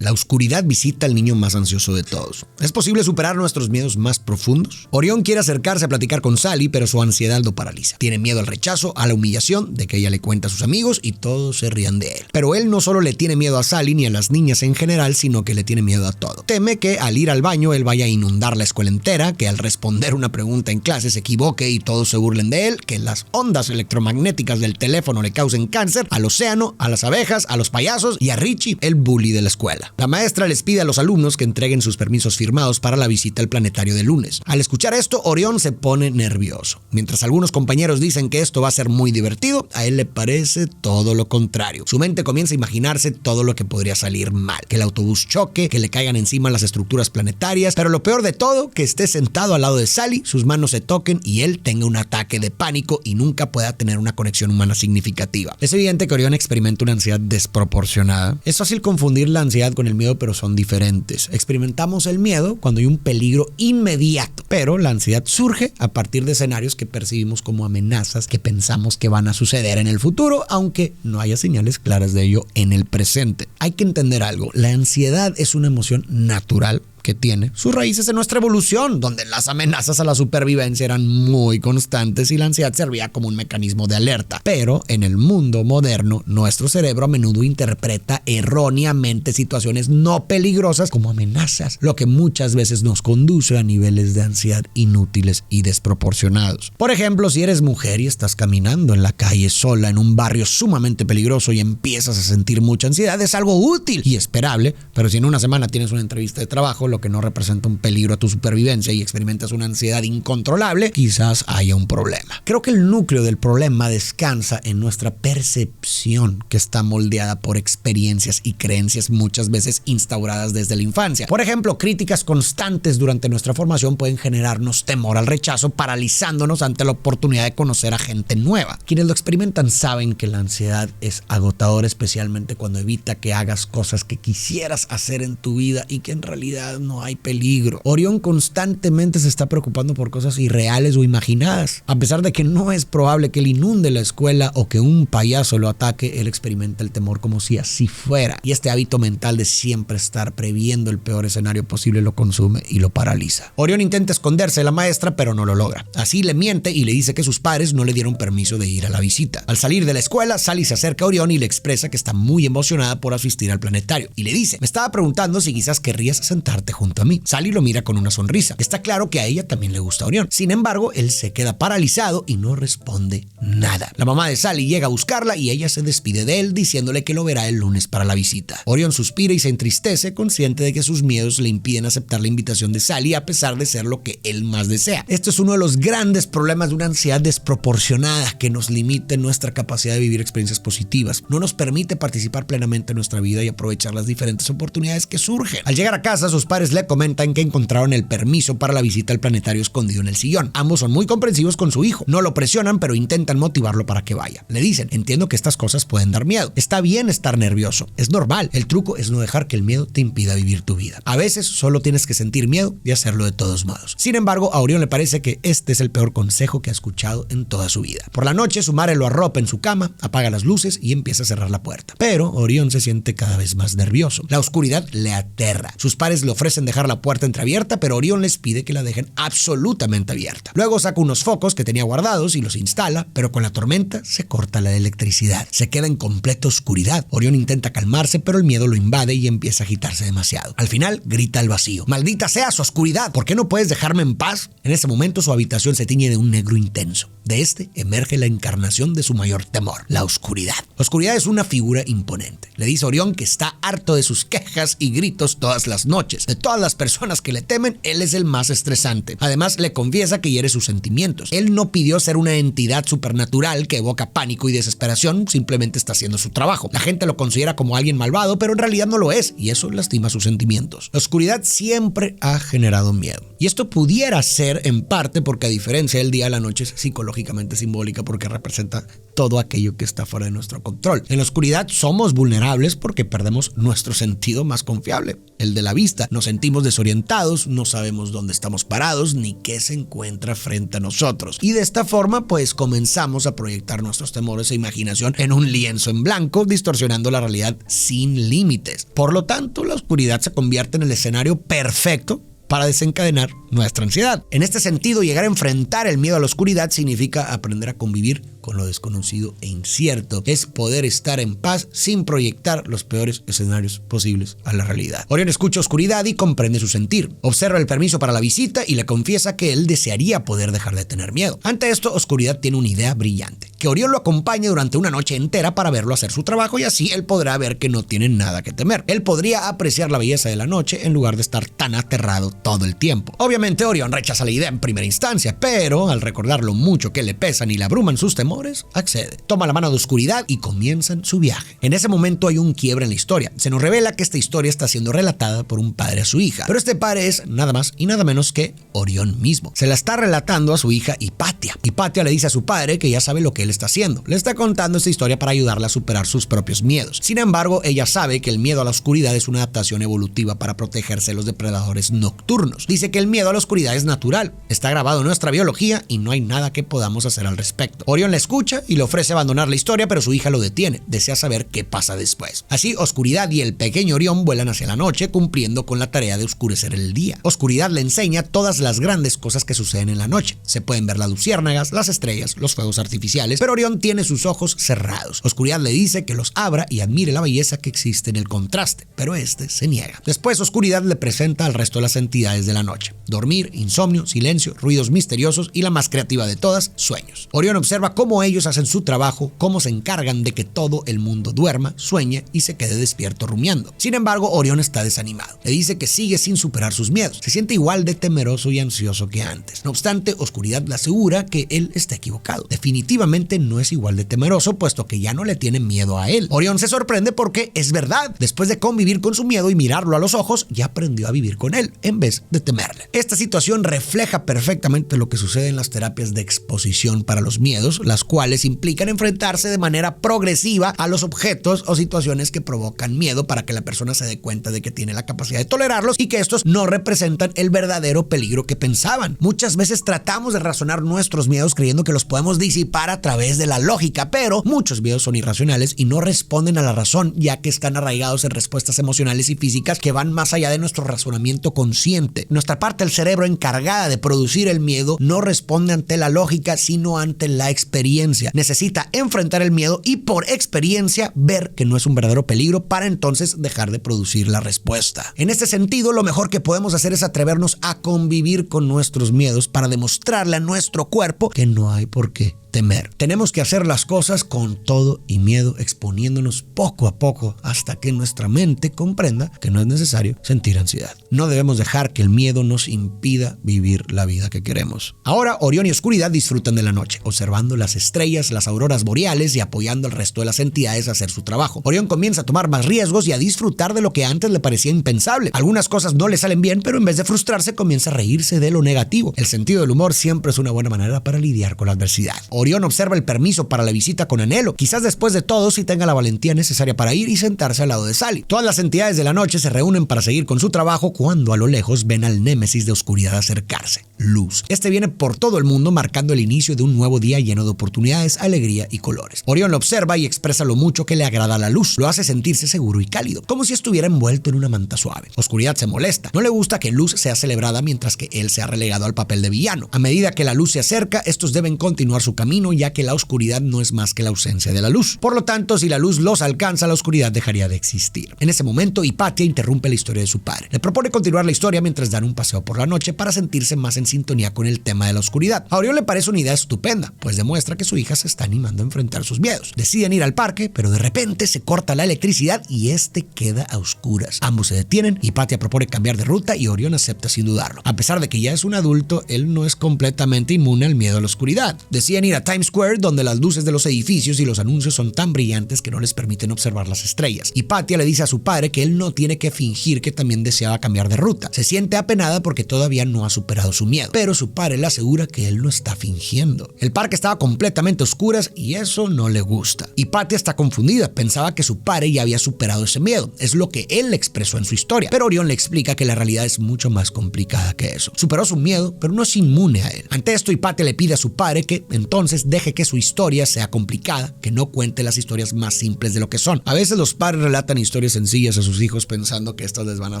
La oscuridad visita al niño más ansioso de todos. ¿Es posible superar nuestros miedos más profundos? Orión quiere acercarse a platicar con Sally, pero su ansiedad lo paraliza. Tiene miedo al rechazo, a la humillación, de que ella le cuente a sus amigos y todos se rían de él. Pero él no solo le tiene miedo a Sally ni a las niñas en general, sino que le tiene miedo a todo. Teme que al ir al baño él vaya a inundar la escuela entera, que al responder una pregunta en clase se equivoque y todos se burlen de él, que las ondas electromagnéticas del teléfono le causen cáncer, al océano, a las abejas, a los payasos y a Richie, el bully de la escuela. La maestra les pide a los alumnos que entreguen sus permisos firmados para la visita al planetario de lunes. Al escuchar esto, Orión se pone nervioso. Mientras algunos compañeros dicen que esto va a ser muy divertido, a él le parece todo lo contrario. Su mente comienza a imaginarse todo lo que podría salir mal. Que el autobús choque, que le caigan encima las estructuras planetarias, pero lo peor de todo, que esté sentado al lado de Sally, sus manos se toquen y él tenga un ataque de pánico y nunca pueda tener una conexión humana significativa. Es evidente que Orión experimenta una ansiedad desproporcionada. Es fácil confundir la ansiedad con el miedo, pero son diferentes. Experimentamos el miedo cuando hay un peligro inmediato, pero la ansiedad surge a partir de escenarios que percibimos como amenazas que pensamos que van a suceder en el futuro, aunque no haya señales claras de ello en el presente. Hay que entender algo, la ansiedad es una emoción natural que tiene sus raíces en nuestra evolución, donde las amenazas a la supervivencia eran muy constantes y la ansiedad servía como un mecanismo de alerta. Pero en el mundo moderno, nuestro cerebro a menudo interpreta erróneamente situaciones no peligrosas como amenazas, lo que muchas veces nos conduce a niveles de ansiedad inútiles y desproporcionados. Por ejemplo, si eres mujer y estás caminando en la calle sola en un barrio sumamente peligroso y empiezas a sentir mucha ansiedad, es algo útil y esperable, pero si en una semana tienes una entrevista de trabajo, lo que no representa un peligro a tu supervivencia y experimentas una ansiedad incontrolable, quizás haya un problema. Creo que el núcleo del problema descansa en nuestra percepción, que está moldeada por experiencias y creencias muchas veces instauradas desde la infancia. Por ejemplo, críticas constantes durante nuestra formación pueden generarnos temor al rechazo, paralizándonos ante la oportunidad de conocer a gente nueva. Quienes lo experimentan saben que la ansiedad es agotadora, especialmente cuando evita que hagas cosas que quisieras hacer en tu vida y que en realidad no hay peligro. Orión constantemente se está preocupando por cosas irreales o imaginadas. A pesar de que no es probable que él inunde la escuela o que un payaso lo ataque, él experimenta el temor como si así fuera. Y este hábito mental de siempre estar previendo el peor escenario posible lo consume y lo paraliza. Orión intenta esconderse de la maestra, pero no lo logra. Así le miente y le dice que sus padres no le dieron permiso de ir a la visita. Al salir de la escuela, Sally se acerca a Orión y le expresa que está muy emocionada por asistir al planetario. Y le dice: me estaba preguntando si quizás querrías sentarte junto a mí. Sally lo mira con una sonrisa. Está claro que a ella también le gusta Orión. Sin embargo, él se queda paralizado y no responde nada. La mamá de Sally llega a buscarla y ella se despide de él diciéndole que lo verá el lunes para la visita. Orión suspira y se entristece, consciente de que sus miedos le impiden aceptar la invitación de Sally a pesar de ser lo que él más desea. Esto es uno de los grandes problemas de una ansiedad desproporcionada que nos limita en nuestra capacidad de vivir experiencias positivas. No nos permite participar plenamente en nuestra vida y aprovechar las diferentes oportunidades que surgen. Al llegar a casa, sus padres le comentan que encontraron el permiso para la visita al planetario escondido en el sillón. Ambos son muy comprensivos con su hijo. No lo presionan, pero intentan motivarlo para que vaya. Le dicen: entiendo que estas cosas pueden dar miedo. Está bien estar nervioso. Es normal. El truco es no dejar que el miedo te impida vivir tu vida. A veces solo tienes que sentir miedo y hacerlo de todos modos. Sin embargo, a Orión le parece que este es el peor consejo que ha escuchado en toda su vida. Por la noche, su madre lo arropa en su cama, apaga las luces y empieza a cerrar la puerta. Pero Orión se siente cada vez más nervioso. La oscuridad le aterra. Sus padres le ofrecen dejar la puerta entreabierta, pero Orión les pide que la dejen absolutamente abierta. Luego saca unos focos que tenía guardados y los instala, pero con la tormenta se corta la electricidad. Se queda en completa oscuridad. Orión intenta calmarse, pero el miedo lo invade y empieza a agitarse demasiado. Al final, grita al vacío: ¡maldita sea su oscuridad! ¿Por qué no puedes dejarme en paz? En ese momento, su habitación se tiñe de un negro intenso. De este emerge la encarnación de su mayor temor: la oscuridad. La oscuridad es una figura imponente. Le dice a Orión que está harto de sus quejas y gritos todas las noches. De todas las personas que le temen, él es el más estresante. Además, le confiesa que hiere sus sentimientos. Él no pidió ser una entidad supernatural que evoca pánico y desesperación, simplemente está haciendo su trabajo. La gente lo considera como alguien malvado, pero en realidad no lo es, y eso lastima sus sentimientos. La oscuridad siempre ha generado miedo. Y esto pudiera ser en parte porque, a diferencia del día, la noche es psicológicamente simbólica porque representa todo aquello que está fuera de nuestro control. En la oscuridad somos vulnerables porque perdemos nuestro sentido más confiable, el de la vista. Nos sentimos desorientados, no sabemos dónde estamos parados ni qué se encuentra frente a nosotros. Y de esta forma, pues comenzamos a proyectar nuestros temores e imaginación en un lienzo en blanco, distorsionando la realidad sin límites. Por lo tanto, la oscuridad se convierte en el escenario perfecto para desencadenar nuestra ansiedad. En este sentido, llegar a enfrentar el miedo a la oscuridad significa aprender a convivir con lo desconocido e incierto. Es poder estar en paz sin proyectar los peores escenarios posibles a la realidad. Orión escucha oscuridad y comprende su sentir. Observa el permiso para la visita y le confiesa que él desearía poder dejar de tener miedo. Ante esto, Oscuridad tiene una idea brillante: que Orión lo acompañe durante una noche entera para verlo hacer su trabajo, y así él podrá ver que no tiene nada que temer. Él podría apreciar la belleza de la noche en lugar de estar tan aterrado todo el tiempo. Obviamente, Orión rechaza la idea en primera instancia, pero al recordar lo mucho que le pesan y le abruman sus temores, accede. Toma la mano de Oscuridad y comienzan su viaje. En ese momento hay un quiebre en la historia. Se nos revela que esta historia está siendo relatada por un padre a su hija, pero este padre es nada más y nada menos que Orión mismo. Se la está relatando a su hija Hipatia. Hipatia le dice a su padre que ya sabe lo que él está haciendo. Le está contando esta historia para ayudarle a superar sus propios miedos. Sin embargo, ella sabe que el miedo a la oscuridad es una adaptación evolutiva para protegerse de los depredadores nocturnos. Dice que el miedo a la oscuridad es natural, está grabado en nuestra biología y no hay nada que podamos hacer al respecto. Orión le escucha y le ofrece abandonar la historia, pero su hija lo detiene. Desea saber qué pasa después. Así, Oscuridad y el pequeño Orión vuelan hacia la noche, cumpliendo con la tarea de oscurecer el día. Oscuridad le enseña todas las grandes cosas que suceden en la noche. Se pueden ver las luciérnagas, las estrellas, los fuegos artificiales, pero Orión tiene sus ojos cerrados. Oscuridad le dice que los abra y admire la belleza que existe en el contraste, pero este se niega. Después, Oscuridad le presenta al resto de las entidades de la noche: dormir, insomnio, silencio, ruidos misteriosos y la más creativa de todas, sueños. Orión observa cómo ellos hacen su trabajo, cómo se encargan de que todo el mundo duerma, sueñe y se quede despierto rumiando. Sin embargo, Orión está desanimado. Le dice que sigue sin superar sus miedos. Se siente igual de temeroso y ansioso que antes. No obstante, Oscuridad le asegura que él está equivocado. Definitivamente no es igual de temeroso, puesto que ya no le tiene miedo a él. Orión se sorprende porque es verdad. Después de convivir con su miedo y mirarlo a los ojos, ya aprendió a vivir con él en vez de temerle. Esta situación refleja perfectamente lo que sucede en las terapias de exposición para los miedos, las cuales implican enfrentarse de manera progresiva a los objetos o situaciones que provocan miedo para que la persona se dé cuenta de que tiene la capacidad de tolerarlos y que estos no representan el verdadero peligro que pensaban. Muchas veces tratamos de razonar nuestros miedos creyendo que los podemos disipar a través de la lógica, pero muchos miedos son irracionales y no responden a la razón, ya que están arraigados en respuestas emocionales y físicas que van más allá de nuestro razonamiento consciente. Nuestra parte del cerebro encargada de producir el miedo no responde ante la lógica, sino ante la experiencia. Necesita enfrentar el miedo y por experiencia ver que no es un verdadero peligro para entonces dejar de producir la respuesta. En este sentido, lo mejor que podemos hacer es atrevernos a convivir con nuestros miedos para demostrarle a nuestro cuerpo que no hay por qué temer. Tenemos que hacer las cosas con todo y miedo, exponiéndonos poco a poco hasta que nuestra mente comprenda que no es necesario sentir ansiedad. No debemos dejar que el miedo nos impida vivir la vida que queremos. Ahora, Orión y Oscuridad disfrutan de la noche, observando las estrellas, las auroras boreales y apoyando al resto de las entidades a hacer su trabajo. Orión comienza a tomar más riesgos y a disfrutar de lo que antes le parecía impensable. Algunas cosas no le salen bien, pero en vez de frustrarse, comienza a reírse de lo negativo. El sentido del humor siempre es una buena manera para lidiar con la adversidad. Orión observa el permiso para la visita con anhelo. Quizás después de todo sí tenga la valentía necesaria para ir y sentarse al lado de Sally. Todas las entidades de la noche se reúnen para seguir con su trabajo cuando a lo lejos ven al némesis de Oscuridad acercarse: Luz. Este viene por todo el mundo marcando el inicio de un nuevo día lleno de oportunidades, alegría y colores. Orión lo observa y expresa lo mucho que le agrada la luz. Lo hace sentirse seguro y cálido, como si estuviera envuelto en una manta suave. Oscuridad se molesta. No le gusta que Luz sea celebrada mientras que él se ha relegado al papel de villano. A medida que la luz se acerca, estos deben continuar su camino, ya que la oscuridad no es más que la ausencia de la luz. Por lo tanto, si la luz los alcanza, la oscuridad dejaría de existir. En ese momento, Hipatia interrumpe la historia de su padre. Le propone continuar la historia mientras dan un paseo por la noche para sentirse más en sintonía con el tema de la oscuridad. A Orión le parece una idea estupenda, pues demuestra que su hija se está animando a enfrentar sus miedos. Deciden ir al parque, pero de repente se corta la electricidad y este queda a oscuras. Ambos se detienen, Hipatia propone cambiar de ruta y Orión acepta sin dudarlo. A pesar de que ya es un adulto, él no es completamente inmune al miedo a la oscuridad. Deciden ir a Times Square, donde las luces de los edificios y los anuncios son tan brillantes que no les permiten observar las estrellas. Hypatia le dice a su padre que él no tiene que fingir que también deseaba cambiar de ruta. Se siente apenada porque todavía no ha superado su miedo, pero su padre le asegura que él no está fingiendo. El parque estaba completamente a oscuras y eso no le gusta. Hypatia está confundida, pensaba que su padre ya había superado ese miedo, es lo que él le expresó en su historia, pero Orión le explica que la realidad es mucho más complicada que eso. Superó su miedo, pero no es inmune a él. Ante esto, Hypatia le pide a su padre que entonces deje que su historia sea complicada, que no cuente las historias más simples de lo que son. A veces los padres relatan historias sencillas a sus hijos pensando que estas les van a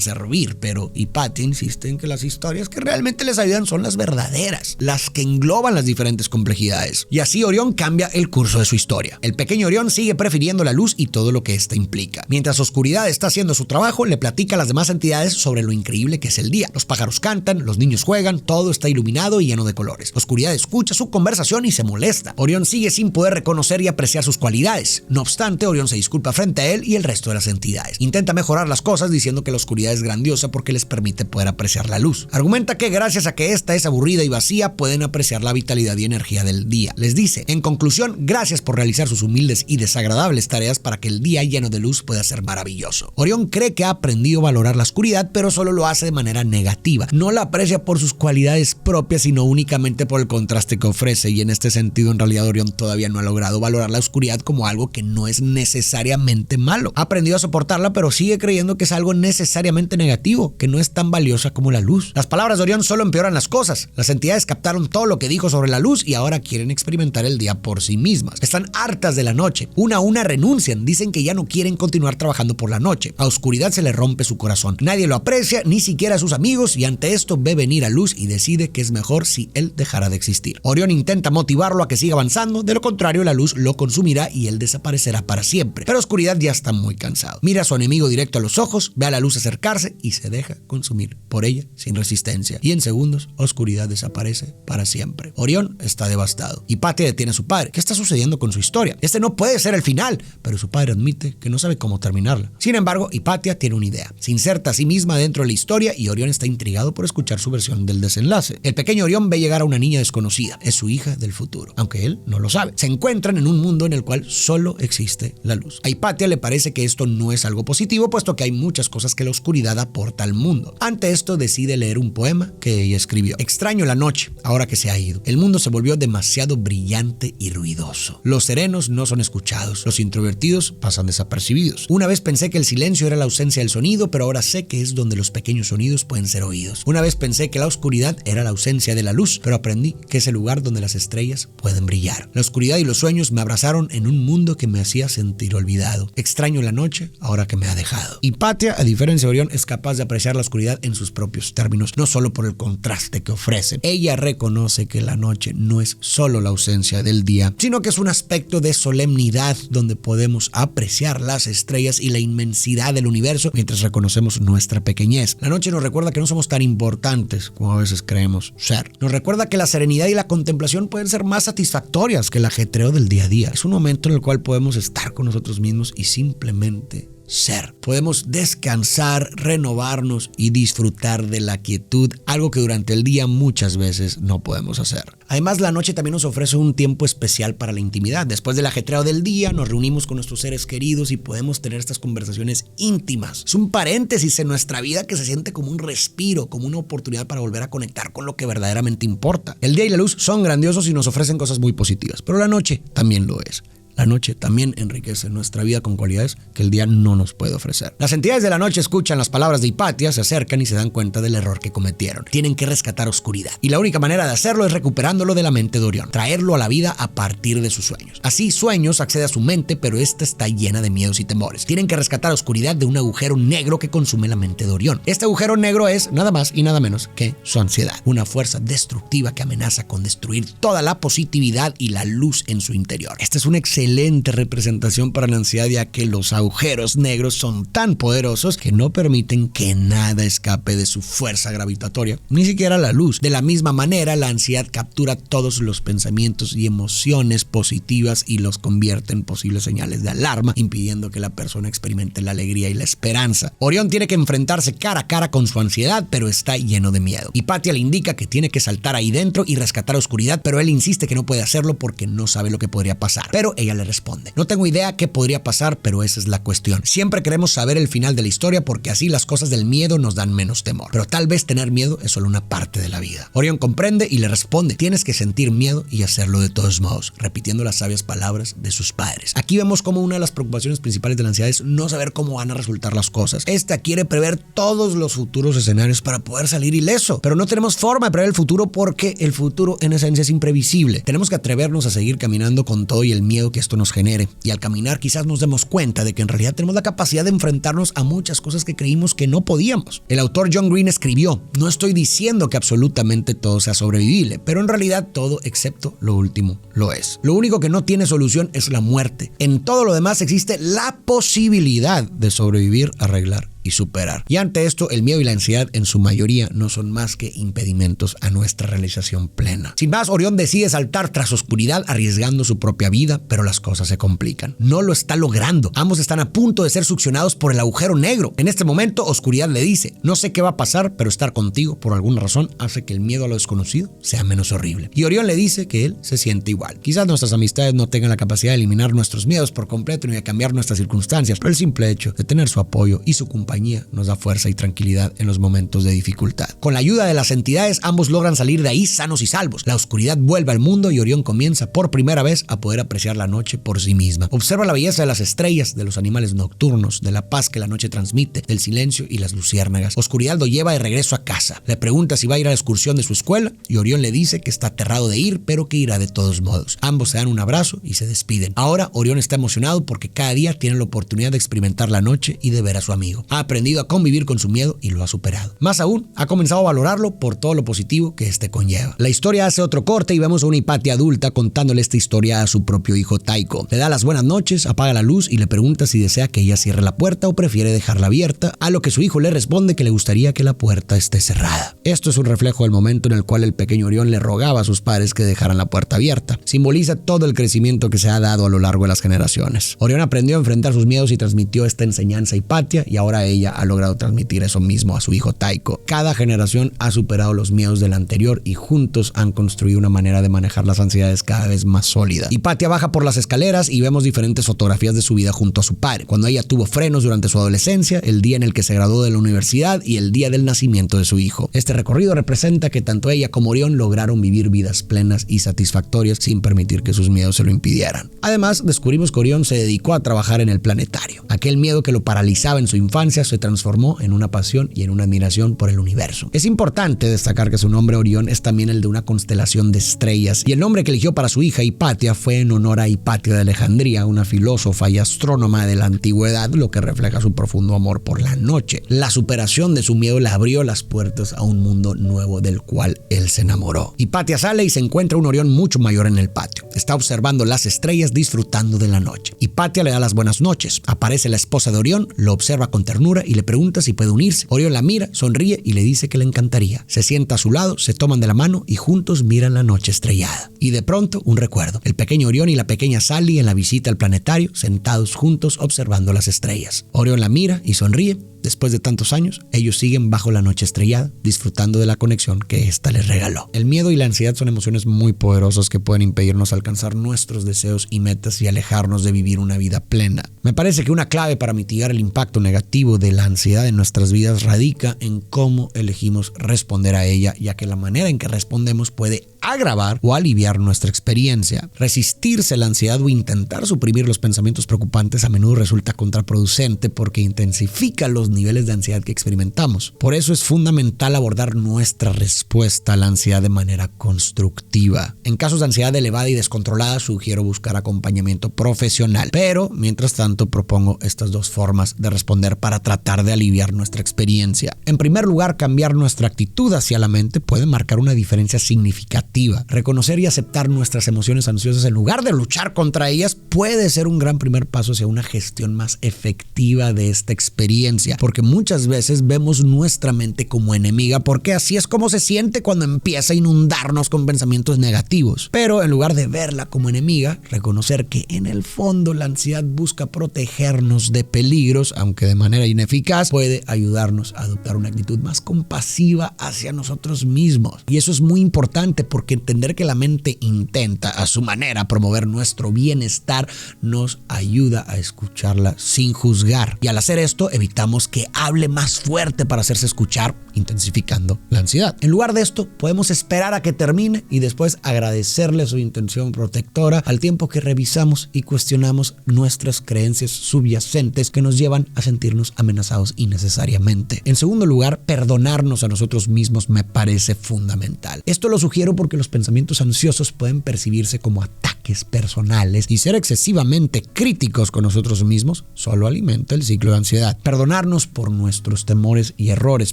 servir, pero Hypatia insiste en que las historias que realmente les ayudan son las verdaderas, las que engloban las diferentes complejidades. Y así Orión cambia el curso de su historia. El pequeño Orión sigue prefiriendo la luz y todo lo que ésta implica. Mientras Oscuridad está haciendo su trabajo, le platica a las demás entidades sobre lo increíble que es el día. Los pájaros cantan, los niños juegan, todo está iluminado y lleno de colores. Oscuridad escucha su conversación y se molesta. Orión sigue sin poder reconocer y apreciar sus cualidades. No obstante, Orión se disculpa frente a él y el resto de las entidades. Intenta mejorar las cosas diciendo que la oscuridad es grandiosa porque les permite poder apreciar la luz. Argumenta que gracias a que esta es aburrida y vacía, pueden apreciar la vitalidad y energía del día. Les dice, en conclusión, gracias por realizar sus humildes y desagradables tareas para que el día lleno de luz pueda ser maravilloso. Orión cree que ha aprendido a valorar la oscuridad, pero solo lo hace de manera negativa. No la aprecia por sus cualidades propias, sino únicamente por el contraste que ofrece, y en este sentido en realidad Orión todavía no ha logrado valorar la oscuridad como algo que no es necesariamente malo. Ha aprendido a soportarla, pero sigue creyendo que es algo necesariamente negativo, que no es tan valiosa como la luz. Las palabras de Orión solo empeoran las cosas. Las entidades captaron todo lo que dijo sobre la luz y ahora quieren experimentar el día por sí mismas. Están hartas de la noche. Una a una renuncian, dicen que ya no quieren continuar trabajando por la noche. A Oscuridad se le rompe su corazón. Nadie lo aprecia, ni siquiera a sus amigos, y ante esto ve venir a Luz y decide que es mejor si él dejara de existir. Orión intenta motivarlo a que siga avanzando, de lo contrario la luz lo consumirá y él desaparecerá para siempre. Pero Oscuridad ya está muy cansado. Mira a su enemigo directo a los ojos, ve a la luz acercarse y se deja consumir por ella sin resistencia. Y en segundos, Oscuridad desaparece para siempre. Orión está devastado. Hypatia detiene a su padre. ¿Qué está sucediendo con su historia? Este no puede ser el final, pero su padre admite que no sabe cómo terminarla. Sin embargo, Hypatia tiene una idea. Se inserta a sí misma dentro de la historia y Orión está intrigado por escuchar su versión del desenlace. El pequeño Orión ve llegar a una niña desconocida. Es su hija del futuro, aunque él no lo sabe. Se encuentran en un mundo en el cual solo existe la luz. A Hypatia le parece que esto no es algo positivo, puesto que hay muchas cosas que la oscuridad aporta al mundo. Ante esto decide leer un poema que ella escribió. Extraño la noche, ahora que se ha ido. El mundo se volvió demasiado brillante y ruidoso. Los serenos no son escuchados. Los introvertidos pasan desapercibidos. Una vez pensé que el silencio era la ausencia del sonido, pero ahora sé que es donde los pequeños sonidos pueden ser oídos. Una vez pensé que la oscuridad era la ausencia de la luz, pero aprendí que es el lugar donde las estrellas pueden brillar. La oscuridad y los sueños me abrazaron en un mundo que me hacía sentir olvidado. Extraño la noche ahora que me ha dejado. Hypatia, a diferencia de Orión, es capaz de apreciar la oscuridad en sus propios términos, no solo por el contraste que ofrece. Ella reconoce que la noche no es solo la ausencia del día, sino que es un aspecto de solemnidad donde podemos apreciar las estrellas y la inmensidad del universo mientras reconocemos nuestra pequeñez. La noche nos recuerda que no somos tan importantes como a veces creemos ser. Nos recuerda que la serenidad y la contemplación pueden ser más satisfactorias que el ajetreo del día a día. Es un momento en el cual podemos estar con nosotros mismos y simplemente ser. Podemos descansar, renovarnos y disfrutar de la quietud, algo que durante el día muchas veces no podemos hacer. Además, la noche también nos ofrece un tiempo especial para la intimidad. Después del ajetreo del día, nos reunimos con nuestros seres queridos y podemos tener estas conversaciones íntimas. Es un paréntesis en nuestra vida que se siente como un respiro, como una oportunidad para volver a conectar con lo que verdaderamente importa. El día y la luz son grandiosos y nos ofrecen cosas muy positivas, pero la noche también lo es. La noche también enriquece nuestra vida con cualidades que el día no nos puede ofrecer. Las entidades de la noche escuchan las palabras de Hypatia, se acercan y se dan cuenta del error que cometieron. Tienen que rescatar oscuridad. Y la única manera de hacerlo es recuperándolo de la mente de Orión, traerlo a la vida a partir de sus sueños. Así, Sueños accede a su mente, pero esta está llena de miedos y temores. Tienen que rescatar oscuridad de un agujero negro que consume la mente de Orión. Este agujero negro es nada más y nada menos que su ansiedad, una fuerza destructiva que amenaza con destruir toda la positividad y la luz en su interior. Esta es una excelente excelente representación para la ansiedad, ya que los agujeros negros son tan poderosos que no permiten que nada escape de su fuerza gravitatoria, ni siquiera la luz. De la misma manera, la ansiedad captura todos los pensamientos y emociones positivas y los convierte en posibles señales de alarma, impidiendo que la persona experimente la alegría y la esperanza. Orión tiene que enfrentarse cara a cara con su ansiedad, pero está lleno de miedo. Hipatia le indica que tiene que saltar ahí dentro y rescatar a Oscuridad, pero él insiste que no puede hacerlo porque no sabe lo que podría pasar. Pero ella le responde: no tengo idea qué podría pasar, pero esa es la cuestión. Siempre queremos saber el final de la historia porque así las cosas del miedo nos dan menos temor. Pero tal vez tener miedo es solo una parte de la vida. Orión comprende y le responde: tienes que sentir miedo y hacerlo de todos modos, repitiendo las sabias palabras de sus padres. Aquí vemos como una de las preocupaciones principales de la ansiedad es no saber cómo van a resultar las cosas. Esta quiere prever todos los futuros escenarios para poder salir ileso, pero no tenemos forma de prever el futuro porque el futuro en esencia es imprevisible. Tenemos que atrevernos a seguir caminando con todo y el miedo que esto nos genere, y al caminar quizás nos demos cuenta de que en realidad tenemos la capacidad de enfrentarnos a muchas cosas que creímos que no podíamos. El autor John Green escribió: no estoy diciendo que absolutamente todo sea sobrevivible, pero en realidad todo excepto lo último lo es. Lo único que no tiene solución es la muerte. En todo lo demás existe la posibilidad de sobrevivir, arreglar y superar. Y ante esto, el miedo y la ansiedad en su mayoría no son más que impedimentos a nuestra realización plena. Sin más, Orión decide saltar tras Oscuridad arriesgando su propia vida, pero las cosas se complican. No lo está logrando. Ambos están a punto de ser succionados por el agujero negro. En este momento, Oscuridad le dice: no sé qué va a pasar, pero estar contigo por alguna razón hace que el miedo a lo desconocido sea menos horrible. Y Orión le dice que él se siente igual. Quizás nuestras amistades no tengan la capacidad de eliminar nuestros miedos por completo ni de cambiar nuestras circunstancias, pero el simple hecho de tener su apoyo y su compañía nos da fuerza y tranquilidad en los momentos de dificultad. Con la ayuda de las entidades, ambos logran salir de ahí sanos y salvos. La oscuridad vuelve al mundo y Orión comienza por primera vez a poder apreciar la noche por sí misma. Observa la belleza de las estrellas, de los animales nocturnos, de la paz que la noche transmite, del silencio y las luciérnagas. Oscuridad lo lleva de regreso a casa. Le pregunta si va a ir a la excursión de su escuela y Orión le dice que está aterrado de ir, pero que irá de todos modos. Ambos se dan un abrazo y se despiden. Ahora Orión está emocionado porque cada día tiene la oportunidad de experimentar la noche y de ver a su amigo. Ha aprendido a convivir con su miedo y lo ha superado. Más aún, ha comenzado a valorarlo por todo lo positivo que este conlleva. La historia hace otro corte y vemos a una Hipatia adulta contándole esta historia a su propio hijo Tycho. Le da las buenas noches, apaga la luz y le pregunta si desea que ella cierre la puerta o prefiere dejarla abierta, a lo que su hijo le responde que le gustaría que la puerta esté cerrada. Esto es un reflejo del momento en el cual el pequeño Orión le rogaba a sus padres que dejaran la puerta abierta. Simboliza todo el crecimiento que se ha dado a lo largo de las generaciones. Orión aprendió a enfrentar sus miedos y transmitió esta enseñanza a Hipatia, y ahora ella ha logrado transmitir eso mismo a su hijo Tycho. Cada generación ha superado los miedos de la anterior y juntos han construido una manera de manejar las ansiedades cada vez más sólida. Hipatia baja por las escaleras y vemos diferentes fotografías de su vida junto a su padre, cuando ella tuvo frenos durante su adolescencia, el día en el que se graduó de la universidad y el día del nacimiento de su hijo. Este recorrido representa que tanto ella como Orión lograron vivir vidas plenas y satisfactorias sin permitir que sus miedos se lo impidieran. Además, descubrimos que Orión se dedicó a trabajar en el planetario. Aquel miedo que lo paralizaba en su infancia se transformó en una pasión y en una admiración por el universo. Es importante destacar que su nombre Orión es también el de una constelación de estrellas, y el nombre que eligió para su hija Hipatia fue en honor a Hipatia de Alejandría, una filósofa y astrónoma de la antigüedad, lo que refleja su profundo amor por la noche. La superación de su miedo le abrió las puertas a un mundo nuevo del cual él se enamoró. Hipatia sale y se encuentra un Orión mucho mayor en el patio. Está observando las estrellas, disfrutando de la noche. Hipatia le da las buenas noches. Aparece la esposa de Orión, lo observa con ternura y le pregunta si puede unirse. Orión la mira, sonríe y le dice que le encantaría. Se sienta a su lado, se toman de la mano y juntos miran la noche estrellada. Y de pronto, un recuerdo. El pequeño Orión y la pequeña Sally en la visita al planetario, sentados juntos observando las estrellas. Orión la mira y sonríe. Después de tantos años, ellos siguen bajo la noche estrellada, disfrutando de la conexión que ésta les regaló. El miedo y la ansiedad son emociones muy poderosas que pueden impedirnos alcanzar nuestros deseos y metas y alejarnos de vivir una vida plena. Me parece que una clave para mitigar el impacto negativo de la ansiedad en nuestras vidas radica en cómo elegimos responder a ella, ya que la manera en que respondemos puede agravar o aliviar nuestra experiencia. Resistirse a la ansiedad o intentar suprimir los pensamientos preocupantes a menudo resulta contraproducente porque intensifica los los niveles de ansiedad que experimentamos. Por eso es fundamental abordar nuestra respuesta a la ansiedad de manera constructiva. En casos de ansiedad elevada y descontrolada, sugiero buscar acompañamiento profesional. Pero, mientras tanto, propongo estas dos formas de responder para tratar de aliviar nuestra experiencia. En primer lugar, cambiar nuestra actitud hacia la mente puede marcar una diferencia significativa. Reconocer y aceptar nuestras emociones ansiosas en lugar de luchar contra ellas puede ser un gran primer paso hacia una gestión más efectiva de esta experiencia, porque muchas veces vemos nuestra mente como enemiga, porque así es como se siente cuando empieza a inundarnos con pensamientos negativos. Pero en lugar de verla como enemiga, reconocer que en el fondo la ansiedad busca protegernos de peligros, aunque de manera ineficaz, puede ayudarnos a adoptar una actitud más compasiva hacia nosotros mismos. Y eso es muy importante, porque entender que la mente intenta a su manera promover nuestro bienestar nos ayuda a escucharla sin juzgar. Y al hacer esto, evitamos que hable más fuerte para hacerse escuchar, intensificando la ansiedad. En lugar de esto, podemos esperar a que termine y después agradecerle su intención protectora al tiempo que revisamos y cuestionamos nuestras creencias subyacentes que nos llevan a sentirnos amenazados innecesariamente. En segundo lugar, perdonarnos a nosotros mismos me parece fundamental. Esto lo sugiero porque los pensamientos ansiosos pueden percibirse como ataques personales y ser excesivamente críticos con nosotros mismos solo alimenta el ciclo de ansiedad. Perdonarnos por nuestros temores y errores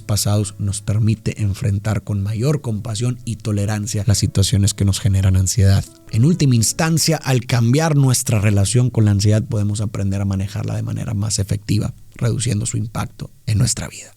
pasados nos permite enfrentar con mayor compasión y tolerancia las situaciones que nos generan ansiedad. En última instancia, al cambiar nuestra relación con la ansiedad, podemos aprender a manejarla de manera más efectiva, reduciendo su impacto en nuestra vida.